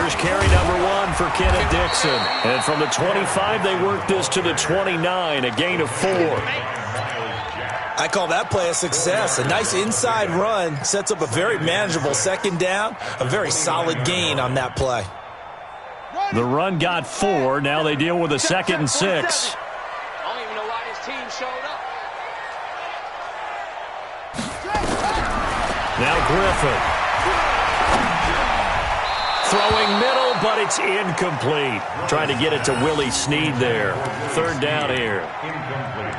Here's carry number 1 for Kenneth Dixon. And from the 25, they work this to the 29, a gain of 4. I call that play a success. A nice inside run sets up a very manageable second down, a very solid gain on that play. The run got 4. Now they deal with a 2nd and 6. I don't even know why his team showed up. Now Griffin. Throwing middle, but it's incomplete. Trying to get it to Willie Snead there. 3rd down here.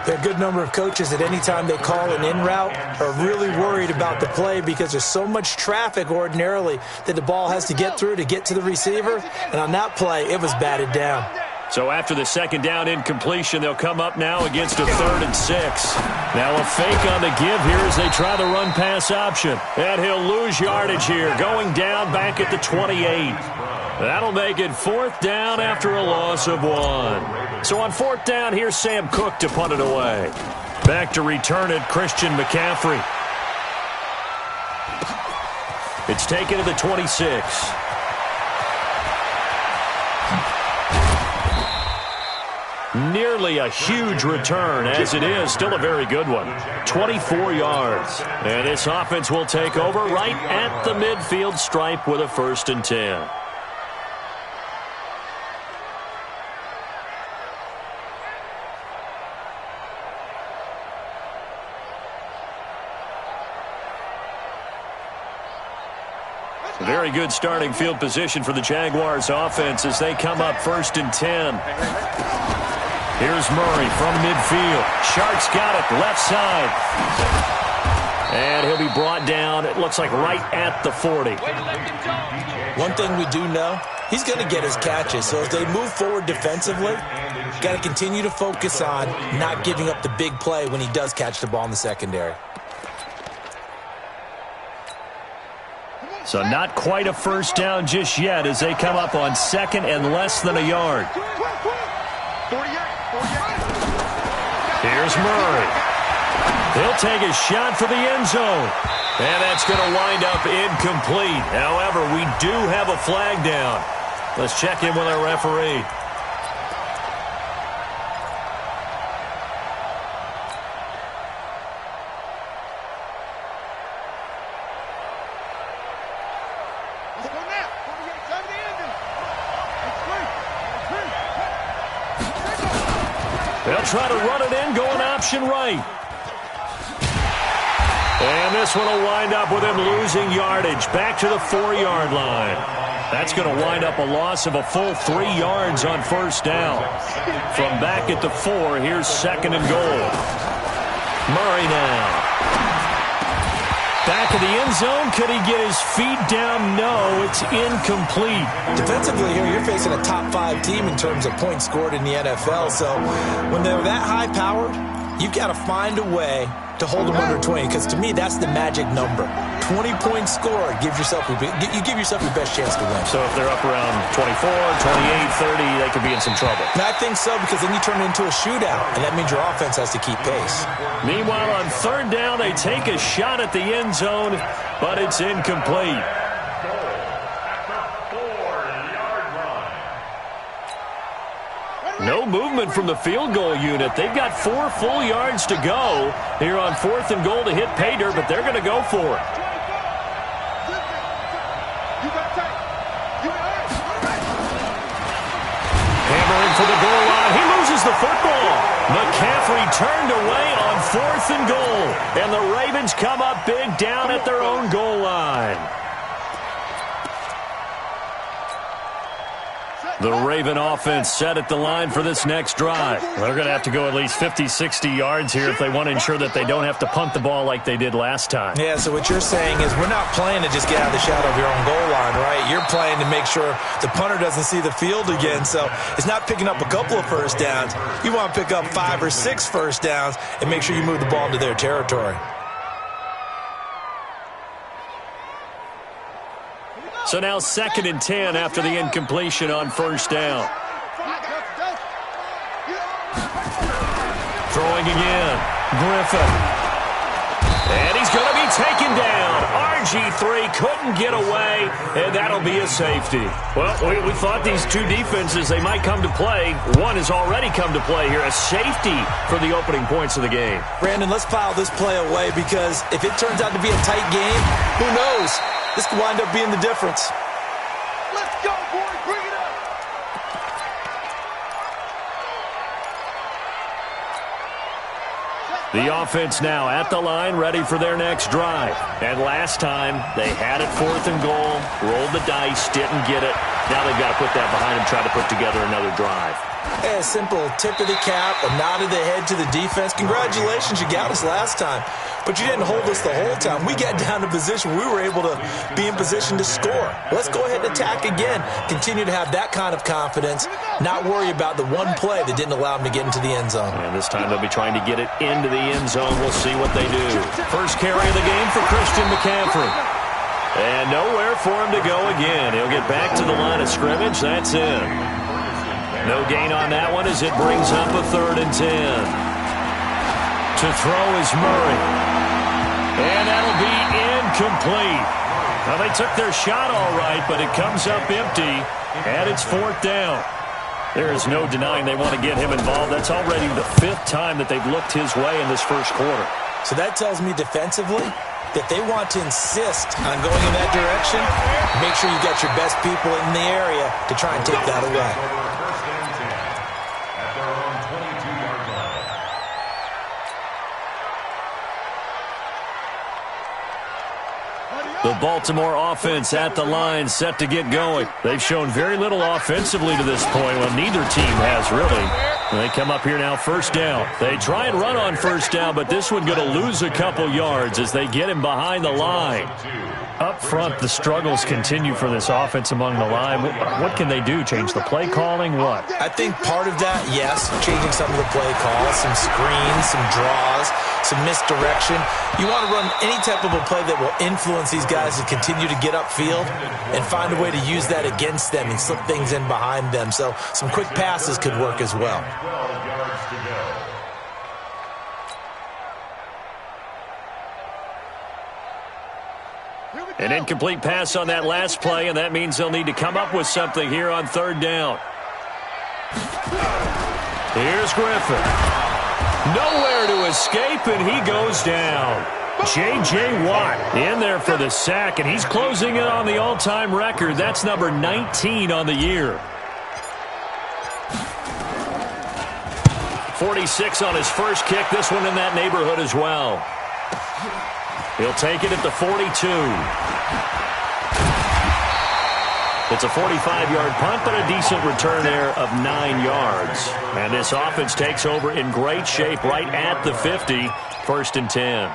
There are a good number of coaches at any time they call an in route are really worried about the play because there's so much traffic ordinarily that the ball has to get through to get to the receiver. And on that play, it was batted down. So after the 2nd down incompletion, they'll come up now against a 3rd and 6. Now a fake on the give here as they try the run-pass option. And he'll lose yardage here, going down back at the 28. That'll make it 4th down after a loss of 1. So on 4th down, here's Sam Cook to punt it away. Back to return it, Christian McCaffrey. It's taken to the 26. Nearly a huge return, as it is still a very good one. 24 yards. And this offense will take over right at the midfield stripe with a 1st and 10. Very good starting field position for the Jaguars offense as they come up 1st and 10. Here's Murray from midfield. Shark's got it, left side. And he'll be brought down, it looks like right at the 40. One thing we do know, he's going to get his catches. So as they move forward defensively, got to continue to focus on not giving up the big play when he does catch the ball in the secondary. So not quite a 1st down just yet as they come up on 2nd and less than a yard. Here's Murray. He'll take a shot for the end zone. And that's going to wind up incomplete. However, we do have a flag down. Let's check in with our referee. They'll try to run it in, going option right. And this one will wind up with him losing yardage back to the 4-yard line. That's going to wind up a loss of a full 3 yards on 1st down. From back at the 4, here's 2nd and goal. Murray now. Back of the end zone. Could he get his feet down? No, it's incomplete. Defensively here, you're facing a top 5 team in terms of points scored in the NFL. So when they're that high-powered, you've got to find a way to hold them under 20, because to me, that's the magic number. 20 points scored, you give yourself your best chance to win. So if they're up around 24, 28, 30, they could be in some trouble. And I think so, because then you turn it into a shootout, and that means your offense has to keep pace. Meanwhile, on 3rd down, they take a shot at the end zone, but it's incomplete. No movement from the field goal unit. They've got 4 full yards to go here on 4th and goal to hit pay dirt, but they're going to go for it. Hammering for the goal line. He loses the football. McCaffrey turned away on 4th and goal, and the Ravens come up big down at their own goal line. The Raven offense set at the line for this next drive. They're going to have to go at least 50, 60 yards here if they want to ensure that they don't have to punt the ball like they did last time. Yeah, so what you're saying is we're not playing to just get out of the shadow of your own goal line, right? You're playing to make sure the punter doesn't see the field again. So it's not picking up a couple of 1st downs. You want to pick up 5 or 6 1st downs and make sure you move the ball into their territory. So now 2nd and 10 after the incompletion on 1st down. Throwing again. Griffin. And he's going to be taken down. R.J. RG3 couldn't get away, and that'll be a safety. Well, we thought these two defenses, they might come to play. One has already come to play here, a safety for the opening points of the game. Brandon, let's file this play away because if it turns out to be a tight game, who knows? This could wind up being the difference. Let's go, boys. Bring it up. The offense now at the line, ready for their next drive. And last time, they had it 4th and goal, rolled the dice, didn't get it. Now they've got to put that behind them, try to put together another drive. A simple tip of the cap, a nod of the head to the defense. Congratulations, you got us last time. But you didn't hold us the whole time. We got down to position. We were able to be in position to score. Let's go ahead and attack again. Continue to have that kind of confidence. Not worry about the one play that didn't allow them to get into the end zone. And this time they'll be trying to get it into the end zone. We'll see what they do. First carry of the game for Christian McCaffrey. And nowhere for him to go again. He'll get back to the line of scrimmage. That's it. No gain on that one as it brings up a 3rd and 10. To throw is Murray. And that'll be incomplete. Now, they took their shot all right, but it comes up empty, and it's 4th down. There is no denying they want to get him involved. That's already the 5th time that they've looked his way in this first quarter. So that tells me defensively that they want to insist on going in that direction. Make sure you got your best people in the area to try and take that away. The Baltimore offense at the line, set to get going. They've shown very little offensively to this point. Well, neither team has really. They come up here now, 1st down. They try and run on 1st down, but this one going to lose a couple yards as they get him behind the line. Up front, the struggles continue for this offense among the line. What can they do? Change the play calling? What? I think part of that, yes, changing some of the play calls, some screens, some draws, some misdirection. You want to run any type of a play that will influence these guys to continue to get upfield and find a way to use that against them and slip things in behind them. So some quick passes could work as well. An incomplete pass on that last play, and that means they'll need to come up with something here on 3rd down. Here's Griffin. Nowhere to escape, and he goes down. J.J. Watt in there for the sack, and he's closing in on the all-time record. That's number 19 on the year. 46 on his first kick. This one in that neighborhood as well. He'll take it at the 42. It's a 45-yard punt, but a decent return there of 9 yards. And this offense takes over in great shape right at the 50, 1st and 10.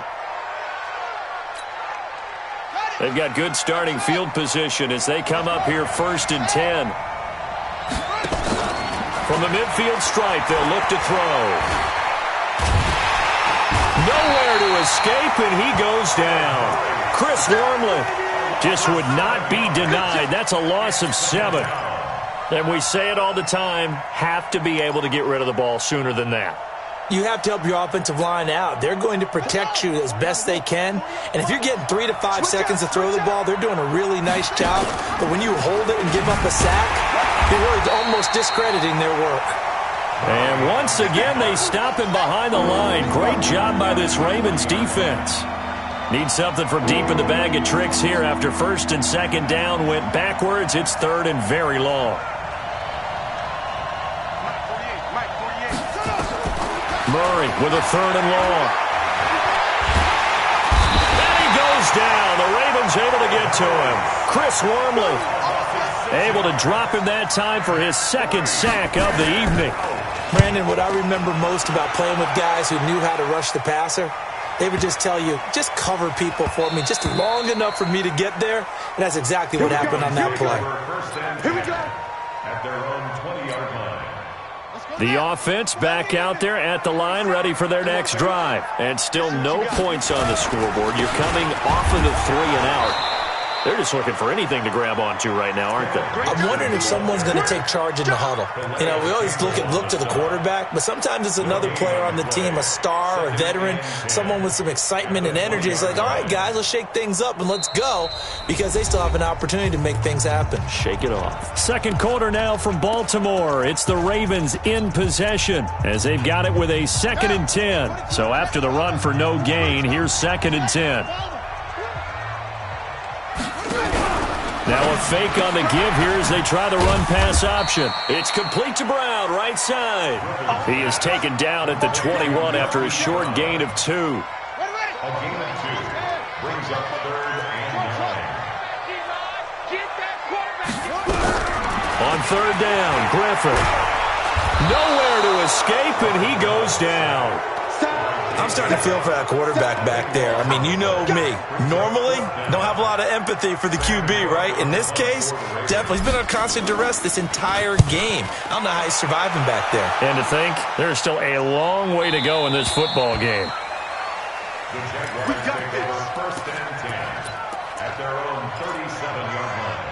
They've got good starting field position as they come up here 1st and 10. From the midfield stripe, they'll look to throw. Nowhere to escape, and he goes down. Chris Wormley just would not be denied. That's a loss of 7. And we say it all the time, have to be able to get rid of the ball sooner than that. You have to help your offensive line out. They're going to protect you as best they can. And if you're getting 3 to 5 seconds to throw the ball, they're doing a really nice job. But when you hold it and give up a sack, you're really almost discrediting their work. And once again, they stop him behind the line. Great job by this Ravens defense. Need something from deep in the bag of tricks here after 1st and 2nd down went backwards. It's 3rd and very long. Murray with a 3rd and long. And he goes down. The Ravens able to get to him. Chris Wormley able to drop him that time for his 2nd sack of the evening. Brandon, what I remember most about playing with guys who knew how to rush the passer, they would just tell you, just cover people for me, just long enough for me to get there. And that's exactly what happened on that play. Here we go. At their own 20-yard line. The offense back out there at the line, ready for their next drive. And still no points on the scoreboard. You're coming off of the 3 and out. They're just looking for anything to grab onto right now, aren't they? I'm wondering if someone's going to take charge in the huddle. You know, we always look to the quarterback, but sometimes it's another player on the team, a star, a veteran, someone with some excitement and energy. It's like, all right, guys, let's shake things up and let's go, because they still have an opportunity to make things happen. Shake it off. Second quarter now from Baltimore. It's the Ravens in possession as they've got it with a 2nd and 10. So after the run for no gain, here's 2nd and 10. Now a fake on the give here as they try the run-pass option. It's complete to Brown, right side. He is taken down at the 21 after a short gain of 2. A gain of 2 brings up 3rd and 9. On 3rd down, Griffin. Nowhere to escape, and he goes down. I'm starting to feel for that quarterback back there. I mean, you know me. Normally, don't have a lot of empathy for the QB, right? In this case, definitely. He's been on constant duress this entire game. I don't know how he's surviving back there. And to think, there's still a long way to go in this football game. The Jaguars take over 1st and 10 at their own 37-yard line.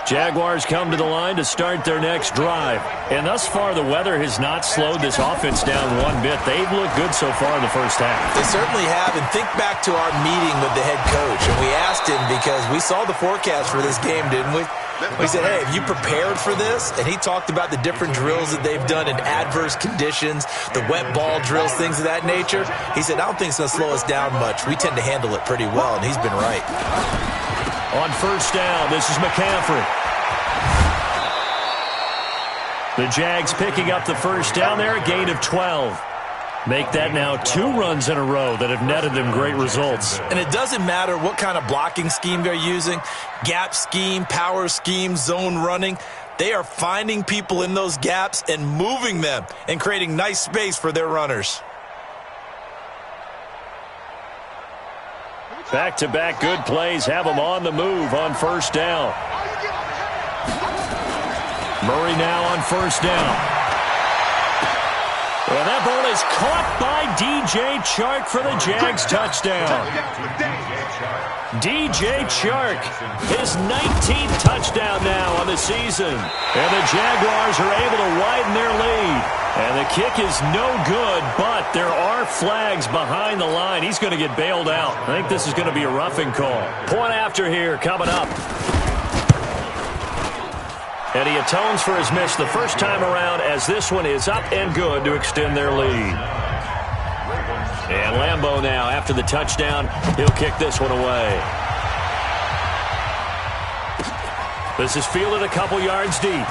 Jaguars come to the line to start their next drive. And thus far, the weather has not slowed this offense down one bit. They've looked good so far in the first half. They certainly have. And think back to our meeting with the head coach. And we asked him, because we saw the forecast for this game, didn't we? We said, hey, have you prepared for this? And he talked about the different drills that they've done in adverse conditions, the wet ball drills, things of that nature. He said, I don't think it's going to slow us down much. We tend to handle it pretty well, and he's been right. On 1st down, this is McCaffrey. The Jags picking up the 1st down there, a gain of 12. Make that now 2 runs in a row that have netted them great results. And it doesn't matter what kind of blocking scheme they're using, gap scheme, power scheme, zone running. They are finding people in those gaps and moving them and creating nice space for their runners. Back-to-back good plays have them on the move on 1st down. Murray now on 1st down. And that ball is caught by DJ Chark for the Jags touchdown. DJ Chark, his 19th touchdown now on the season. And the Jaguars are able to widen their lead. And the kick is no good, but there are flags behind the line. He's going to get bailed out. I think this is going to be a roughing call. Point after here coming up. And he atones for his miss the first time around, as this one is up and good to extend their lead. And Lambeau now, after the touchdown, he'll kick this one away. This is fielded a couple yards deep.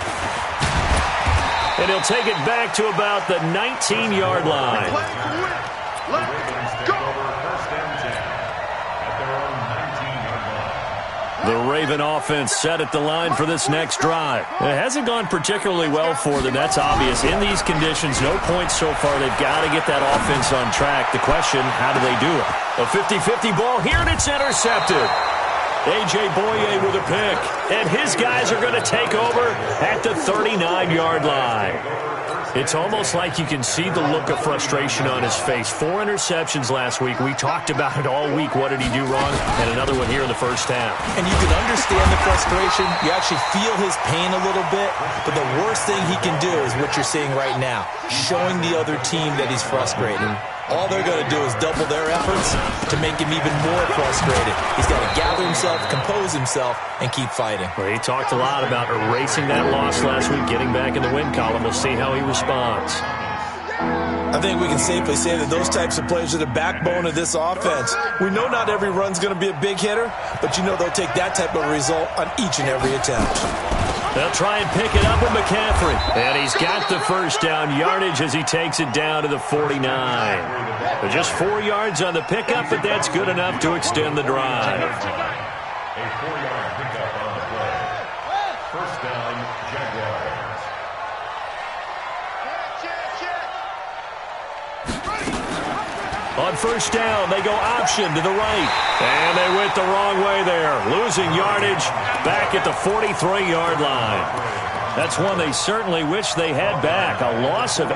And he'll take it back to about the 19-yard line. The Raven offense set at the line for this next drive. It hasn't gone particularly well for them. That's obvious. In these conditions, no points so far. They've got to get that offense on track. The question, how do they do it? A 50-50 ball here, and it's intercepted. A.J. Boye with a pick. And his guys are going to take over at the 39-yard line. It's almost like you can see the look of frustration on his face. 4 interceptions last week. We talked about it all week. What did he do wrong? And another one here in the first half. And you can understand the frustration. You actually feel his pain a little bit. But the worst thing he can do is what you're seeing right now, showing the other team that he's frustrated. All they're going to do is double their efforts to make him even more frustrated. He's got to gather himself, compose himself, and keep fighting. Well, he talked a lot about erasing that loss last week, getting back in the win column. We'll see how he responds. I think we can safely say that those types of plays are the backbone of this offense. We know not every run's going to be a big hitter, but you know they'll take that type of result on each and every attempt. They'll try and pick it up with McCaffrey. And he's got the first down yardage as he takes it down to the 49. But just 4 yards on the pickup, but that's good enough to extend the drive. A 4-yard pickup on the play. First down, Jaguars. On first down, they go option to the right. And they went the wrong way there. Losing yardage back at the 43-yard line. That's one they certainly wish they had back. A loss of 8.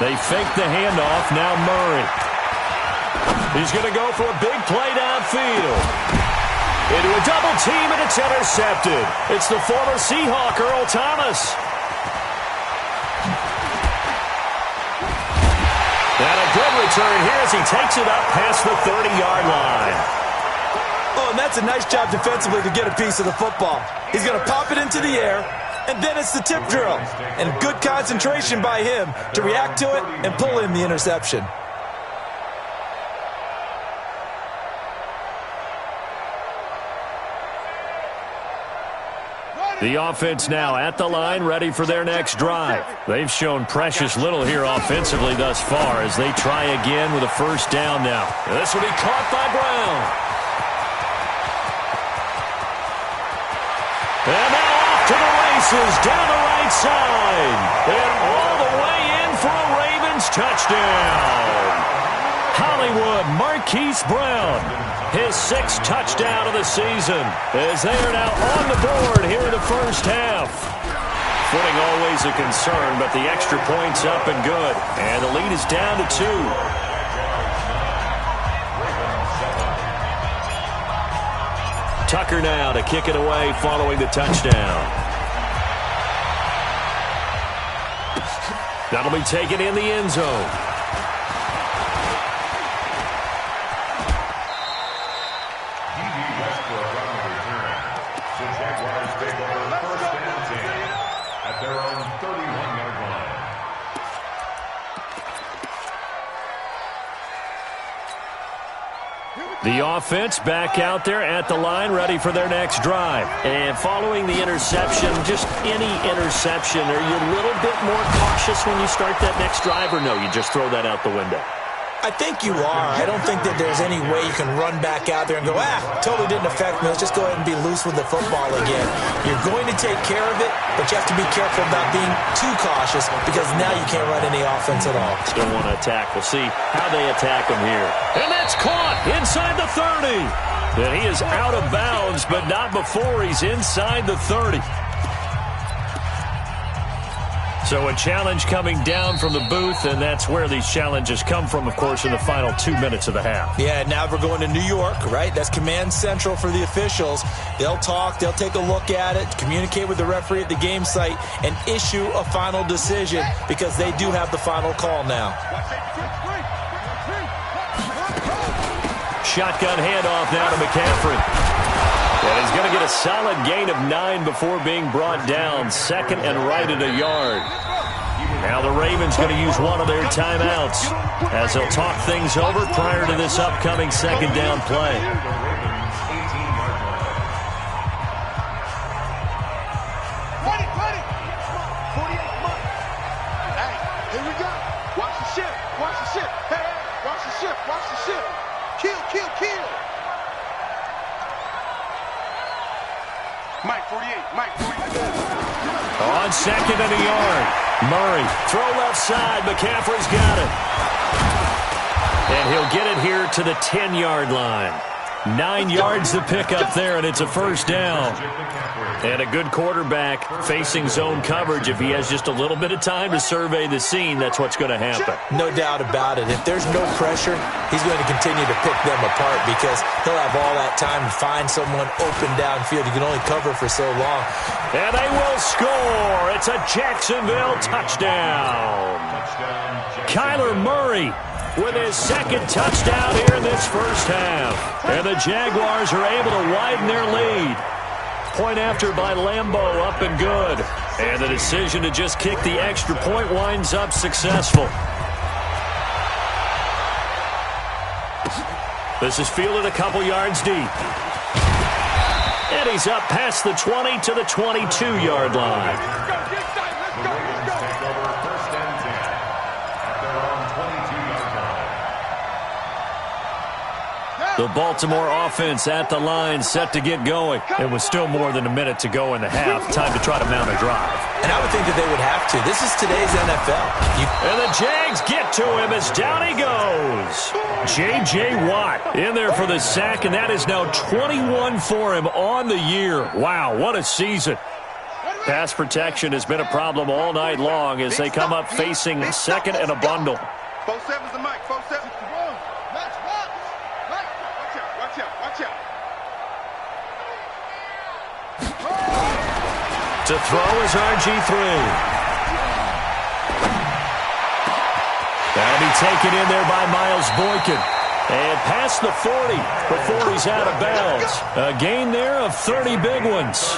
They fake the handoff. Now Murray. He's going to go for a big play downfield. Into a double team, and it's intercepted. It's the former Seahawk, Earl Thomas. And a good return here as he takes it up past the 30-yard line. Oh, and that's a nice job defensively to get a piece of the football. He's going to pop it into the air, and then it's the tip drill. And good concentration by him to react to it and pull in the interception. The offense now at the line, ready for their next drive. They've shown precious little here offensively thus far as they try again with a first down now. And this will be caught by Brown. And now off to the races, down the right side. And all the way in for a Ravens touchdown. Hollywood Marquise Brown, his 6th touchdown of the season, as they are now on the board here in the first half. Footing always a concern, but the extra point's up and good. And the lead is down to 2. Tucker now to kick it away following the touchdown. That'll be taken in the end zone. The offense back out there at the line, ready for their next drive. And following the interception, just any interception, are you a little bit more cautious when you start that next drive, or no, you just throw that out the window? I think you are. I don't think that there's any way you can run back out there and go, totally didn't affect me. Let's just go ahead and be loose with the football again. You're going to take care of it, but you have to be careful about being too cautious because now you can't run any offense at all. Still want to attack. We'll see how they attack him here. And that's caught inside the 30. And he is out of bounds, but not before he's inside the 30. So a challenge coming down from the booth, and that's where these challenges come from, of course, in the final 2 minutes of the half. Yeah, now we're going to New York, right? That's command central for the officials. They'll talk, they'll take a look at it, communicate with the referee at the game site, and issue a final decision because they do have the final call now. Shotgun handoff now to McCaffrey. And he's going to get a solid gain of 9 before being brought down. 2nd and right at a yard. Now the Ravens going to use one of their timeouts as they'll talk things over prior to this upcoming 2nd down play. Hey, here we go. Watch the ship. Watch the ship. Hey, watch the ship. Watch the ship. Kill, kill, kill. Mike 48, Mike 48. On 2nd and a yard. Murray, throw left side. McCaffrey's got it. And he'll get it here to the 10-yard line. 9 yards to pick up there, and it's a first down. And a good quarterback facing zone coverage. If he has just a little bit of time to survey the scene, that's what's going to happen. No doubt about it. If there's no pressure, he's going to continue to pick them apart because he'll have all that time to find someone open downfield. You can only cover for so long. And they will score. It's a Jacksonville touchdown. Kyler Murray with his 2nd touchdown here in this first half. And the Jaguars are able to widen their lead. Point after by Lambeau, up and good. And the decision to just kick the extra point winds up successful. This is fielded a couple yards deep. And he's up past the 20 to the 22-yard line. The Baltimore offense at the line, set to get going. It was still more than a minute to go in the half. Time to try to mount a drive. And I would think that they would have to. This is today's NFL. And the Jags get to him as down he goes. J.J. Watt in there for the sack, and that is now 21 for him on the year. Wow, what a season. Pass protection has been a problem all night long as they come up facing second and a bundle. 4-7's the mic. 4-7. Watch out. To throw is RG3. That'll be taken in there by Miles Boykin. And past the 40 before he's out of bounds. A gain there of 30 big ones.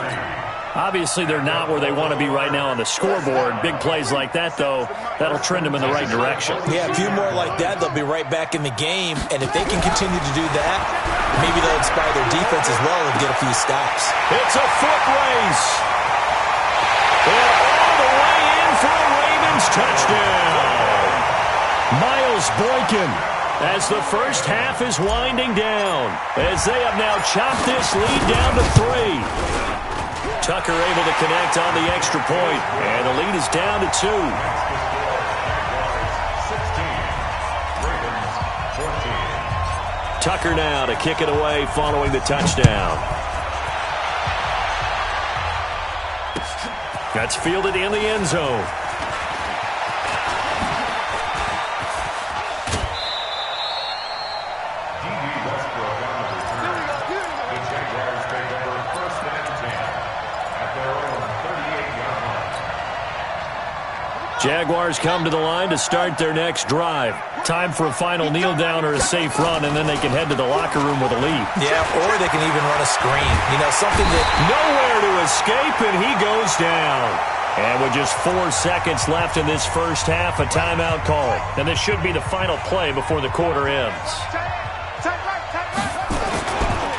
Obviously, they're not where they want to be right now on the scoreboard. Big plays like that, though, that'll trend them in the right direction. Yeah, a few more like that, they'll be right back in the game. And if they can continue to do that, maybe they'll inspire their defense as well and get a few stops. It's a foot race. And all the way in for a Ravens touchdown. Miles Boykin, as the first half is winding down, as they have now chopped this lead down to 3. Tucker able to connect on the extra point, and the lead is down to 2. Tucker now to kick it away following the touchdown. That's fielded in the end zone. Jaguars come to the line to start their next drive. Time for a final kneel down or a safe run, and then they can head to the locker room with a lead. Yeah, or they can even run a screen. You know, something that... Nowhere to escape, and he goes down. And with just 4 seconds left in this first half, a timeout call. And this should be the final play before the quarter ends.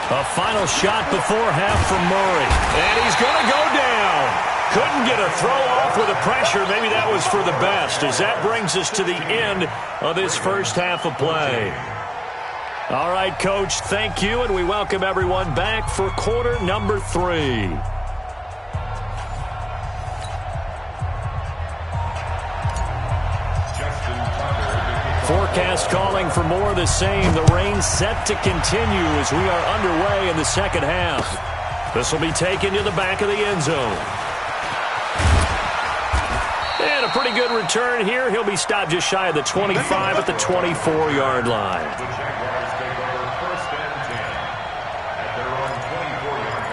A final shot before half from Murray. And he's going to go down. Couldn't get a throw off with the pressure. Maybe that was for the best, as that brings us to the end of this first half of play. All right, Coach, thank you, and we welcome everyone back for quarter number 3. Forecast calling for more of the same. The rain set to continue as we are underway in the second half. This will be taken to the back of the end zone. And a pretty good return here. He'll be stopped just shy of the 25 at the 24-yard line. The Jaguars take over first and 10 at their own 24-yard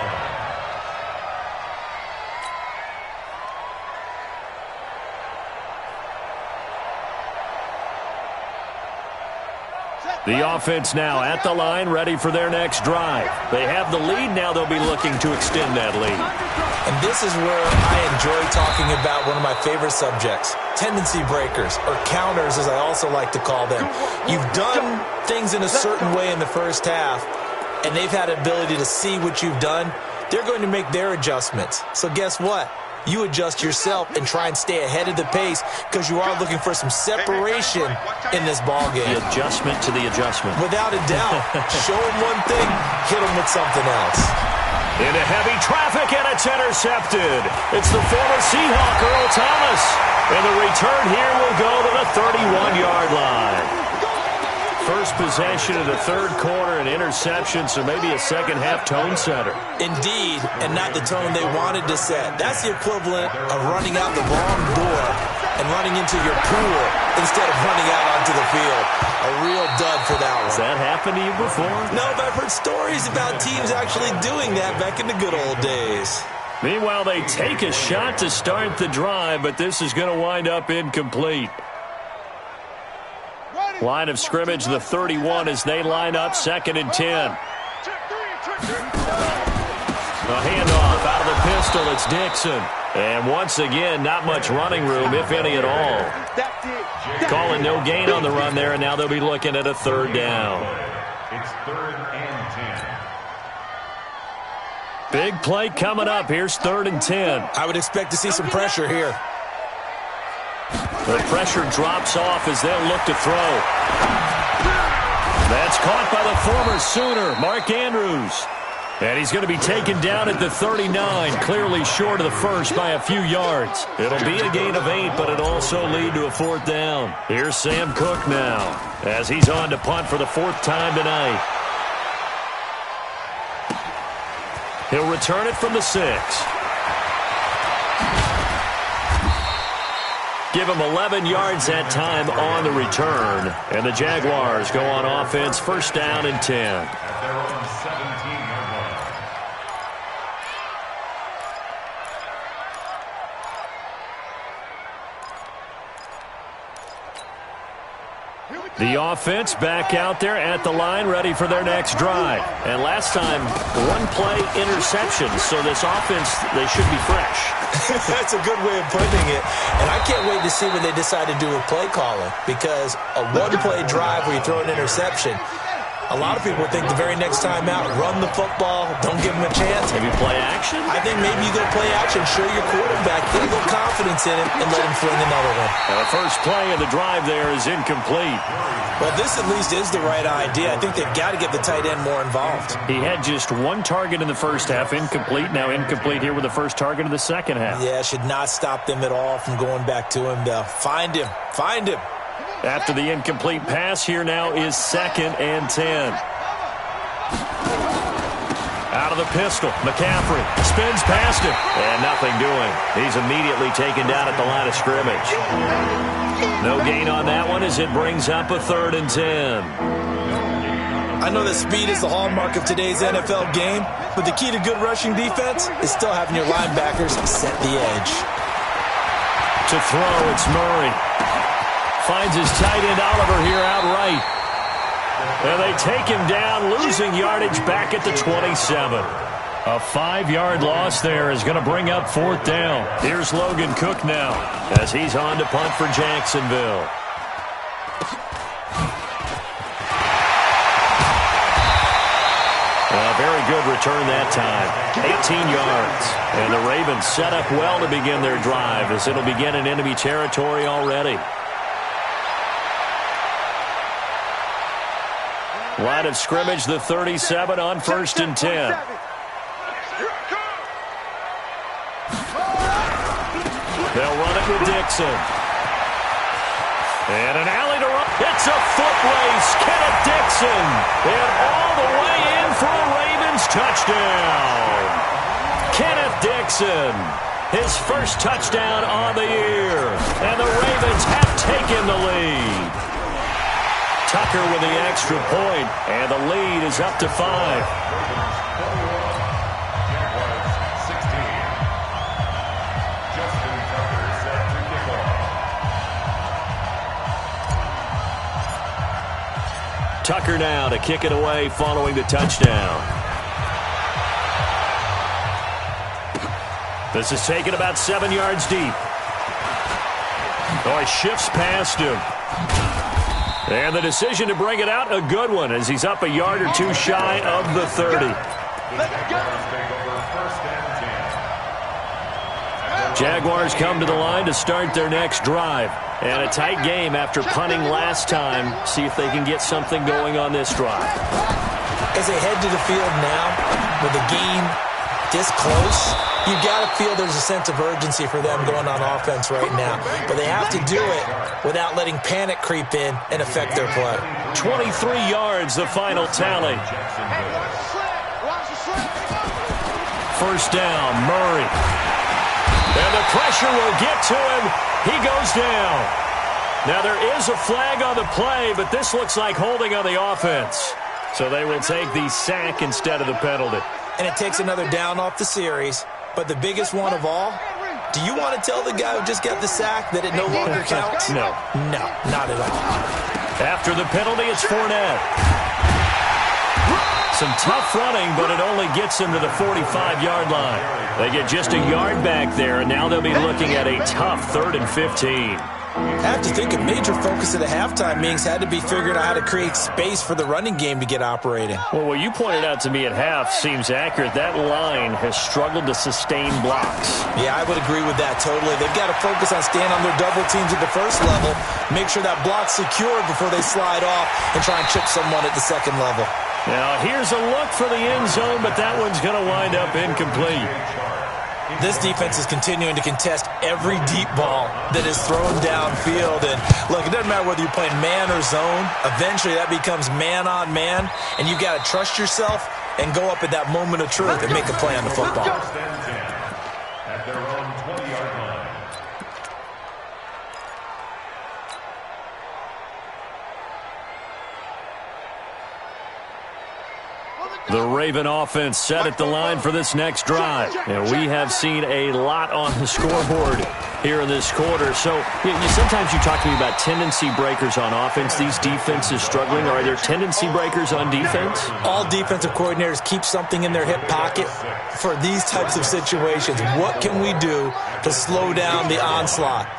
line. The offense now at the line, ready for their next drive. They have the lead. Now they'll be looking to extend that lead. And this is where I enjoy talking about one of my favorite subjects, tendency breakers, or counters as I also like to call them. You've done things in a certain way in the first half, and they've had the ability to see what you've done. They're going to make their adjustments. So guess what? You adjust yourself and try and stay ahead of the pace because you are looking for some separation in this ballgame. The adjustment to the adjustment. Without a doubt. Show them one thing, hit them with something else. Into heavy traffic, and it's intercepted. It's the former Seahawk, Earl Thomas. And the return here will go to the 31-yard line. First possession of the third quarter, an interception, so maybe a second-half tone setter. Indeed, and not the tone they wanted to set. That's the equivalent of running out the wrong door and running into your pool instead of running out onto the field. A real dud for that one. Has that happened to you before? No, but I've heard stories about teams actually doing that back in the good old days. Meanwhile, they take a shot to start the drive, but this is going to wind up incomplete. Line of scrimmage, the 31, as they line up, 2nd and 10. A handoff out of the pistol. It's Dixon. And once again, not much running room, if any at all. Calling no gain on the run there, and now they'll be looking at a 3rd down. It's 3rd and 10. Big play coming up. Here's 3rd and 10. I would expect to see some pressure here. The pressure drops off as they'll look to throw. That's caught by the former Sooner, Mark Andrews. And he's going to be taken down at the 39, clearly short of the first by a few yards. It'll be a gain of 8, but it'll also lead to a 4th down. Here's Sam Cook now, as he's on to punt for the 4th time tonight. He'll return it from the 6. Give him 11 yards that time on the return. And the Jaguars go on offense, first down and 10. At their own 17-yard line. The offense back out there at the line, ready for their next drive. And last time, one-play interception, so this offense, they should be fresh. That's a good way of putting it. And I can't wait to see what they decide to do with play calling, because a one-play drive where you throw an interception, a lot of people think the very next time out, run the football, don't give them a chance. Maybe play action? I think maybe you go play action, show your quarterback, get a little confidence in him, and let him fling another one. The first play of the drive there is incomplete. Well, this at least is the right idea. I think they've got to get the tight end more involved. He had just one target in the first half, incomplete. Now incomplete here with the first target of the second half. Yeah, should not stop them at all from going back to him, though. Find him. Find him. After the incomplete pass, here now is 2nd and 10. Out of the pistol, McCaffrey spins past him, and nothing doing. He's immediately taken down at the line of scrimmage. No gain on that one as it brings up a 3rd and 10. I know that speed is the hallmark of today's NFL game, but the key to good rushing defense is still having your linebackers set the edge. To throw, it's Murray. Finds his tight end Oliver here outright. And they take him down, losing yardage back at the 27. A 5-yard loss there is going to bring up 4th down. Here's Logan Cook now as he's on to punt for Jacksonville. A very good return that time. 18 yards. And the Ravens set up well to begin their drive as it'll begin in enemy territory already. Line of scrimmage, the 37 on 1st and 10. They'll run it with Dixon. And an alley to run. It's a foot race. Kenneth Dixon. And all the way in for a Ravens touchdown. Kenneth Dixon. His first touchdown on the year. And the Ravens have taken the lead. Tucker with the extra point, and the lead is up to 5. Tucker now to kick it away following the touchdown. This is taken about 7 yards deep. Oh, he shifts past him. And the decision to bring it out, a good one, as he's up a yard or two shy of the 30. Jaguars come to the line to start their next drive. And a tight game after punting last time. See if they can get something going on this drive. As they head to the field now, with the game this close, you got to feel there's a sense of urgency for them going on offense right now. But they have to do it without letting panic creep in and affect their play. 23 yards, the final tally. First down, Murray. And the pressure will get to him. He goes down. Now there is a flag on the play, but this looks like holding on the offense. So they will take the sack instead of the penalty. And it takes another down off the series. But the biggest one of all, do you want to tell the guy who just got the sack that it no longer counts? No. No, not at all. After the penalty, it's Fournette. Some tough running, but it only gets him to the 45-yard line. They get just a yard back there, and now they'll be looking at a tough 3rd and 15. I have to think a major focus of the halftime meetings had to be figuring out how to create space for the running game to get operating. Well, what you pointed out to me at half seems accurate. That line has struggled to sustain blocks. Yeah, I would agree with that totally. They've got to focus on staying on their double teams at the first level, make sure that block's secure before they slide off and try and chip someone at the second level. Now, here's a look for the end zone, but that one's going to wind up incomplete. This defense is continuing to contest every deep ball that is thrown downfield. And look, it doesn't matter whether you're playing man or zone. Eventually, that becomes man on man, and you've got to trust yourself and go up at that moment of truth and make a play on the football. At their own 20-yard line. Raven offense set at the line for this next drive. And we have seen a lot on the scoreboard here in this quarter. So sometimes you talk to me about tendency breakers on offense. These defenses struggling. Are there tendency breakers on defense? All defensive coordinators keep something in their hip pocket for these types of situations. What can we do to slow down the onslaught?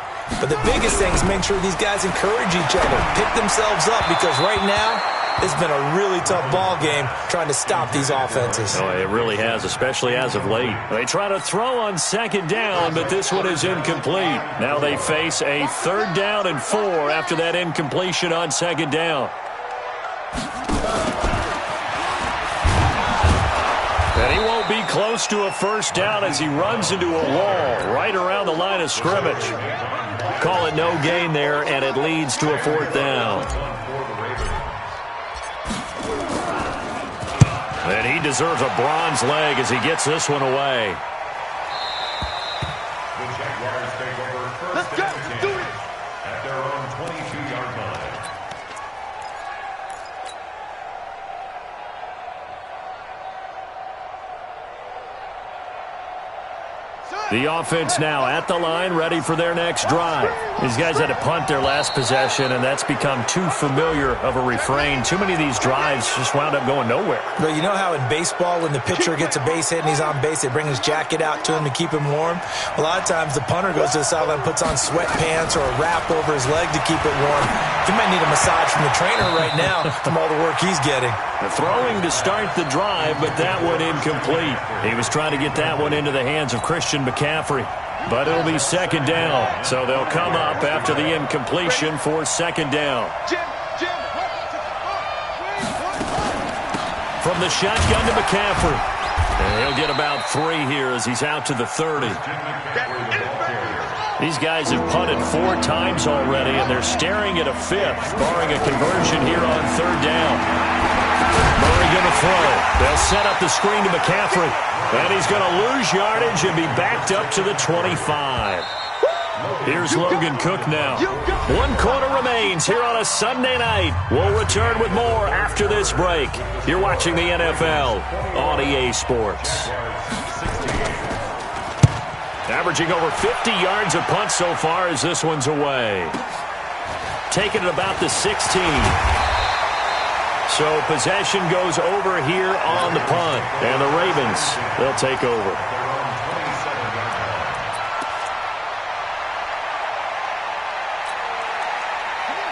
But the biggest thing is make sure these guys encourage each other, pick themselves up, because right now it's been a really tough ball game trying to stop these offenses. Oh, it really has, especially as of late. They try to throw on second down, but this one is incomplete. Now they face a 3rd down and 4 after that incompletion on second down. And he won't be close to a 1st down as he runs into a wall right around the line of scrimmage. Call it no gain there, and it leads to a 4th down. And he deserves a bronze leg as he gets this one away. The Jaguars take over 1st and 10 at their own 22-yard line. The offense now at the line, ready for their next drive. These guys had to punt their last possession, and that's become too familiar of a refrain. Too many of these drives just wound up going nowhere. But you know how in baseball, when the pitcher gets a base hit and he's on base, they bring his jacket out to him to keep him warm? A lot of times the punter goes to the sideline, puts on sweatpants or a wrap over his leg to keep it warm. He might need a massage from the trainer right now from all the work he's getting. The throwing to start the drive, but that one incomplete. He was trying to get that one into the hands of Christian McCaffrey. But it'll be 2nd down. So they'll come up after the incompletion for 2nd down. From the shotgun to McCaffrey. And he'll get about 3 here as he's out to the 30. These guys have punted 4 times already, and they're staring at a 5th, barring a conversion here on 3rd down. Murray going to throw. They'll set up the screen to McCaffrey. And he's going to lose yardage and be backed up to the 25. Here's Logan Cook now. 1 quarter remains here on a Sunday night. We'll return with more after this break. You're watching the NFL on EA Sports. Averaging over 50 yards a punt so far as this one's away. Taking it about the 16. So possession goes over here on the punt. And the Ravens, they'll take over.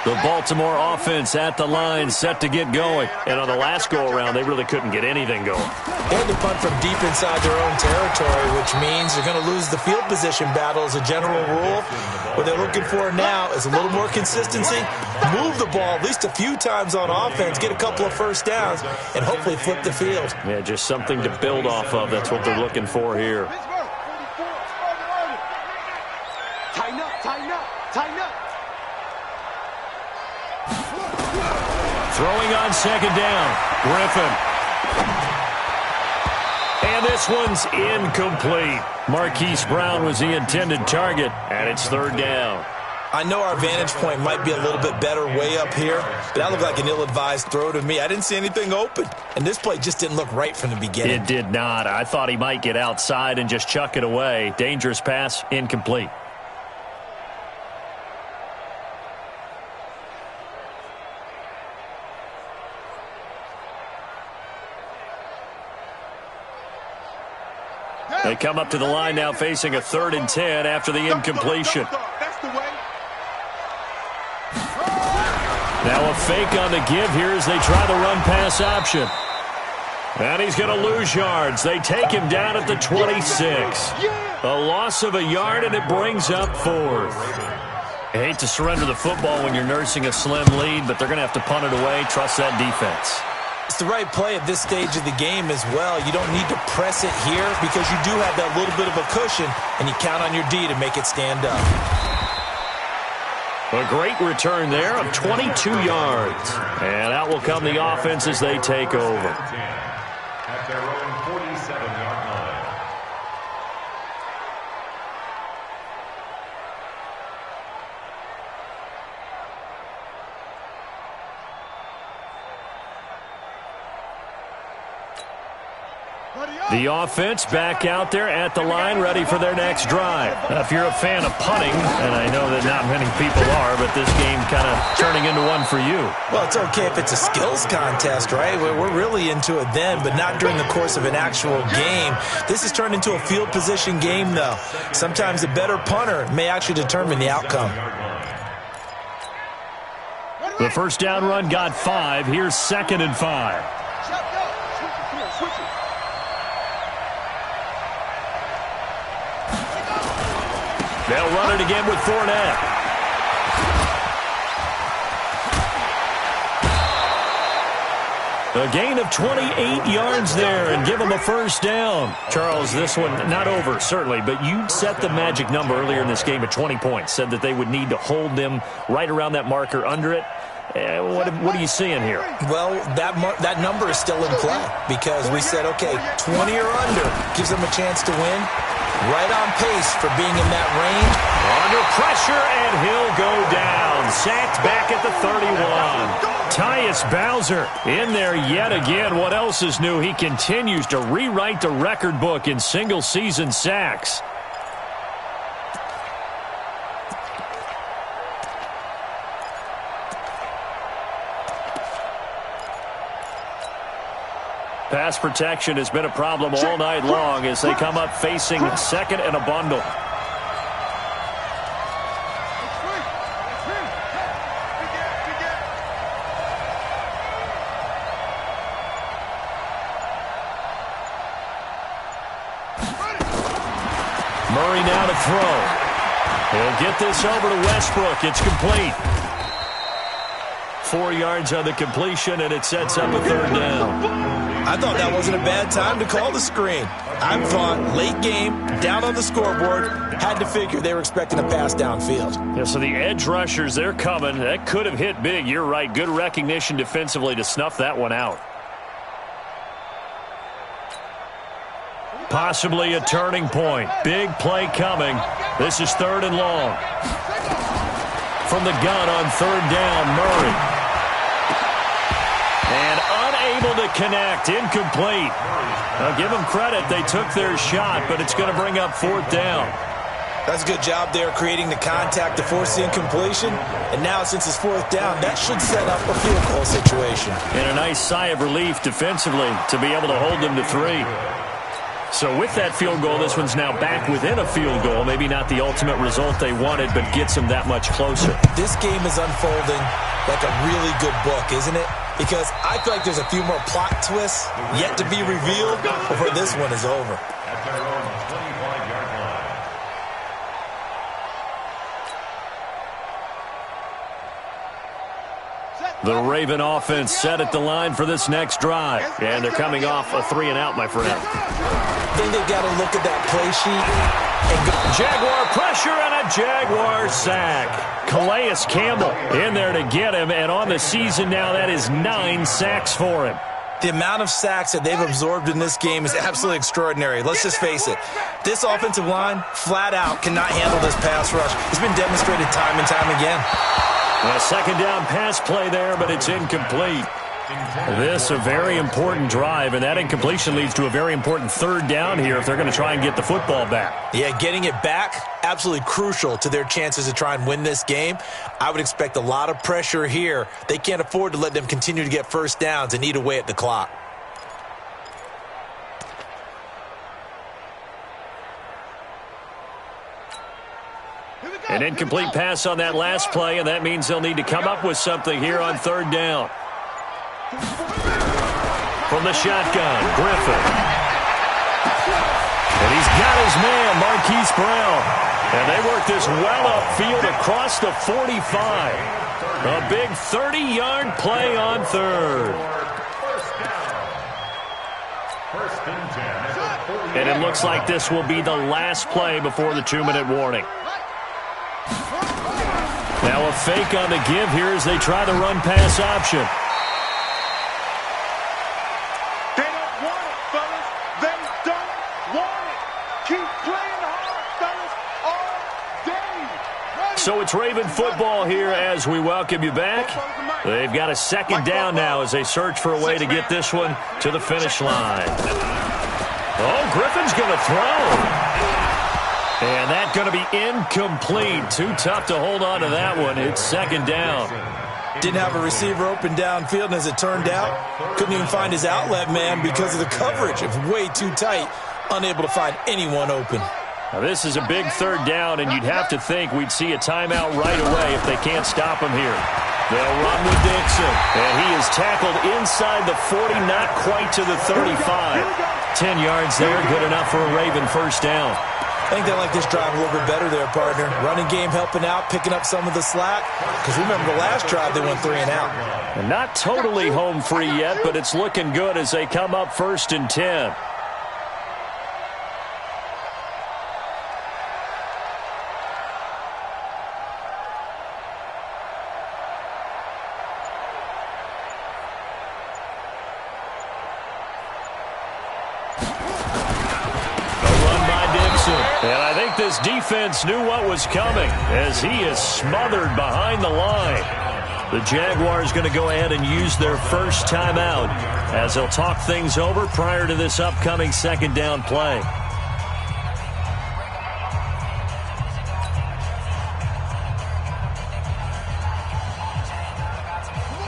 The Baltimore offense at the line, set to get going. And on the last go-around, they really couldn't get anything going. They had to punt from deep inside their own territory, which means they're going to lose the field position battle as a general rule. What they're looking for now is a little more consistency, move the ball at least a few times on offense, get a couple of 1st downs, and hopefully flip the field. Yeah, just something to build off of. That's what they're looking for here. Tighten up, tighten up, tighten up. Throwing on 2nd down, Griffin. And this one's incomplete. Marquise Brown was the intended target, and it's 3rd down. I know our vantage point might be a little bit better way up here, but that looked like an ill-advised throw to me. I didn't see anything open, and this play just didn't look right from the beginning. It did not. I thought he might get outside and just chuck it away. Dangerous pass, incomplete. They come up to the line now facing a 3rd and 10 after the incompletion. Now a fake on the give here as they try the run-pass option. And he's going to lose yards. They take him down at the 26. A loss of a yard, and it brings up 4th. I hate to surrender the football when you're nursing a slim lead, but they're going to have to punt it away. Trust that defense. It's the right play at this stage of the game as well. You don't need to press it here because you do have that little bit of a cushion, and you count on your D to make it stand up. A great return there of 22 yards. And out will come the offense as they take over. At their own 47-yard line. The offense back out there at the line, ready for their next drive. If you're a fan of punting, and I know that not many people are, but this game kind of turning into one for you. Well, it's okay if it's a skills contest, right? We're really into it then, but not during the course of an actual game. This has turned into a field position game, though. Sometimes the better punter may actually determine the outcome. The first down run got 5. Here's 2nd and 5. They'll run it again with Fournette. A gain of 28 yards there and give them a first down. Charles, this one not over, certainly, but you set the magic number earlier in this game at 20 points. Said that they would need to hold them right around that marker under it. What are you seeing here? Well, that number is still in play because we said, okay, 20 or under gives them a chance to win. Right on pace for being in that range. Under pressure, and he'll go down. Sacked back at the 31. Tyus Bowser in there yet again. What else is new? He continues to rewrite the record book in single-season sacks. Pass protection has been a problem all night long as they come up facing 2nd and a bundle. Murray now to throw. He'll get this over to Westbrook. It's complete. 4 yards on the completion, and it sets up a 3rd down. I thought that wasn't a bad time to call the screen. I thought late game, down on the scoreboard, had to figure they were expecting a pass downfield. Yeah, so the edge rushers, they're coming. That could have hit big. You're right. Good recognition defensively to snuff that one out. Possibly a turning point. Big play coming. This is 3rd and long. From the gun on 3rd down, Murray. And unable to connect. Incomplete. Now give them credit. They took their shot, but it's going to bring up 4th down. That's a good job there creating the contact to force the incompletion. And now since it's 4th down, that should set up a field goal situation. And a nice sigh of relief defensively to be able to hold them to 3. So with that field goal, this one's now back within a field goal. Maybe not the ultimate result they wanted, but gets them that much closer. This game is unfolding like a really good book, isn't it? Because I feel like there's a few more plot twists yet to be revealed before this one is over. At their own 25-yard line. The Raven offense set at the line for this next drive. And they're coming off a 3-and-out, my friend. I think they've got to look at that play sheet and go. Jaguar pressure and a Jaguar sack. Calais Campbell in there to get him. And on the season now, that is 9 sacks for him. The amount of sacks that they've absorbed in this game is absolutely extraordinary. Let's just face it. This offensive line, flat out, cannot handle this pass rush. It's been demonstrated time and time again. A 2nd down pass play there, but it's incomplete. This a very important drive, and that incompletion leads to a very important 3rd down here if they're going to try and get the football back. Yeah, getting it back, absolutely crucial to their chances to try and win this game. I would expect a lot of pressure here. They can't afford to let them continue to get first downs and eat away at the clock. An incomplete pass on that last play, and that means they'll need to come up with something here on 3rd down. From the shotgun, Griffin. And he's got his man, Marquise Brown. And they work this well upfield across the 45. A big 30-yard play on 3rd. And it looks like this will be the last play before the 2-minute warning. Now a fake on the give here as they try the run-pass option. They don't want it, fellas. They don't want it. Keep playing hard, fellas, all day. So it's Raven football here as we welcome you back. They've got a 2nd down now as they search for a way to get this one to the finish line. Oh, Griffin's going to throw. And that's going to be incomplete. Too tough to hold on to that one. It's second down. Didn't have a receiver open downfield, and as it turned out, couldn't even find his outlet man because of the coverage. It was way too tight, unable to find anyone open. Now, this is a big third down, and you'd have to think we'd see a timeout right away if they can't stop him here. They'll run with Dixon, and he is tackled inside the 40, not quite to the 35. 10 yards there, good enough for a Raven first down. I think they like this drive a little bit better there, partner. Running game helping out, picking up some of the slack. Because remember, the last drive they went 3 and out. And not totally home free yet, but it's looking good as they come up 1st and 10. And I think this defense knew what was coming as he is smothered behind the line. The Jaguars going to go ahead and use their first timeout as they'll talk things over prior to this upcoming second down play.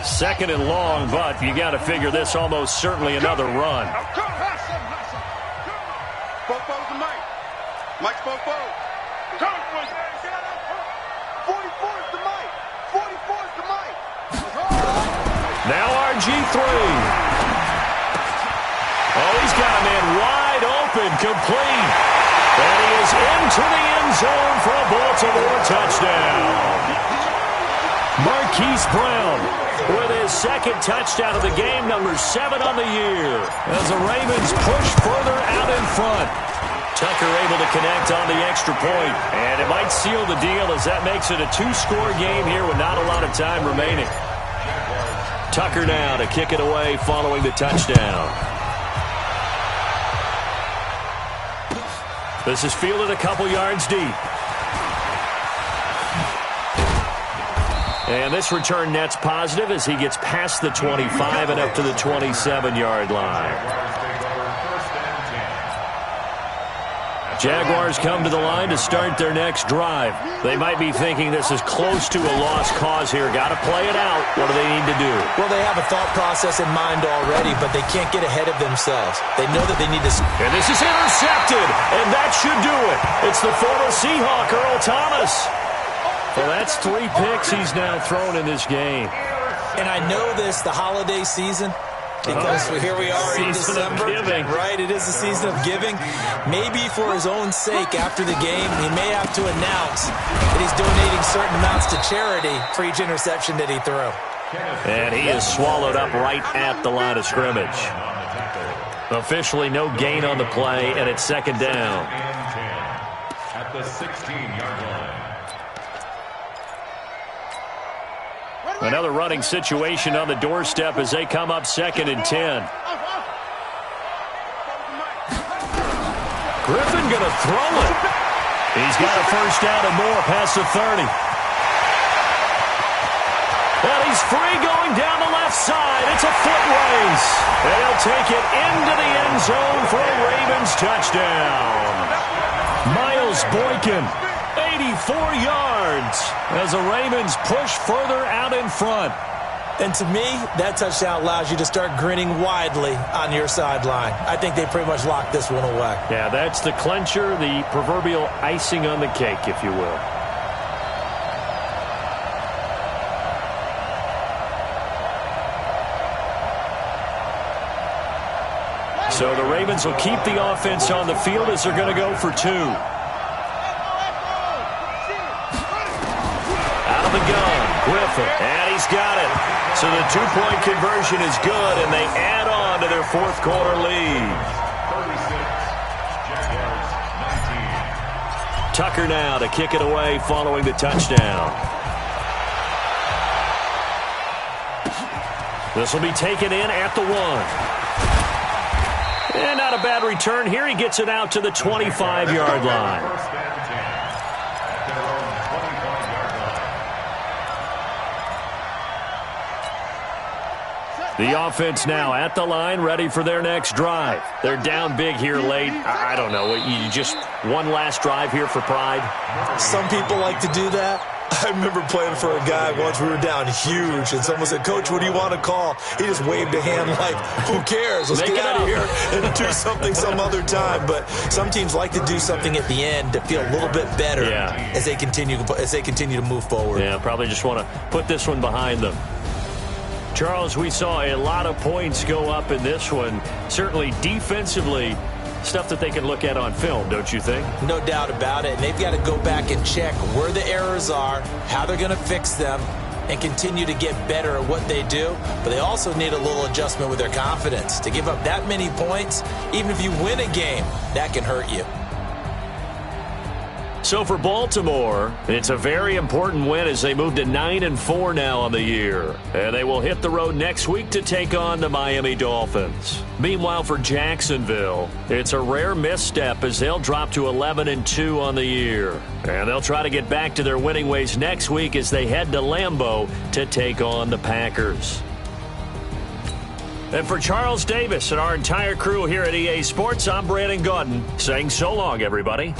Second and long, but you got to figure this almost certainly another run. Mike's Bobo. 44's the Mike. 44's the Mike. Now RG3. Oh, he's got a man wide open, complete. And he is into the end zone for a Baltimore touchdown. Marquise Brown with his second touchdown of the game, number 7 on the year. As the Ravens push further out in front. Tucker able to connect on the extra point. And it might seal the deal as that makes it a 2-score game here with not a lot of time remaining. Tucker now to kick it away following the touchdown. This is fielded a couple yards deep. And this return net's positive as he gets past the 25 and up to the 27-yard line. Jaguars come to the line to start their next drive. They might be thinking this is close to a lost cause here. Got to play it out. What do they need to do? Well, they have a thought process in mind already, but they can't get ahead of themselves. They know that they need to... And this is intercepted, and that should do it. It's the former Seahawk, Earl Thomas. Well, that's 3 picks he's now thrown in this game. And I know this, the holiday season... Because here we are in December, right? It is the season of giving. Maybe for his own sake, after the game, he may have to announce that he's donating certain amounts to charity for each interception that he threw. And he is swallowed up right at the line of scrimmage. Officially no gain on the play, and it's second down. At the 16-yard line. Another running situation on the doorstep as they come up 2nd and 10. Griffin going to throw it. He's got a first down and more past the 30. And he's free going down the left side. It's a foot race. And he'll take it into the end zone for a Ravens touchdown. Miles Boykin. 84 yards as the Ravens push further out in front. And to me, that touchdown allows you to start grinning widely on your sideline. I think they pretty much locked this one away. Yeah, that's the clincher, the proverbial icing on the cake, if you will. So the Ravens will keep the offense on the field as they're going to go for 2. The gun, Griffin, and he's got it. So the 2-point conversion is good, and they add on to their 4th quarter lead. 36, Jaguars 19. Tucker now to kick it away following the touchdown. This will be taken in at the 1. And not a bad return here. He gets it out to the 25-yard line. The offense now at the line, ready for their next drive. They're down big here late. I don't know. You just one last drive here for pride? Some people like to do that. I remember playing for a guy once. We were down huge, and someone said, "Coach, what do you want to call?" He just waved a hand like, who cares? Let's get out of here and do something some other time. But some teams like to do something at the end to feel a little bit better as they continue to move forward. Yeah, probably just want to put this one behind them. Charles, we saw a lot of points go up in this one. Certainly defensively, stuff that they can look at on film, don't you think? No doubt about it. And they've got to go back and check where the errors are, how they're going to fix them, and continue to get better at what they do. But they also need a little adjustment with their confidence. To give up that many points, even if you win a game, that can hurt you. So for Baltimore, it's a very important win as they move to 9-4 now on the year. And they will hit the road next week to take on the Miami Dolphins. Meanwhile, for Jacksonville, it's a rare misstep as they'll drop to 11-2 on the year. And they'll try to get back to their winning ways next week as they head to Lambeau to take on the Packers. And for Charles Davis and our entire crew here at EA Sports, I'm Brandon Gaudin saying so long, everybody.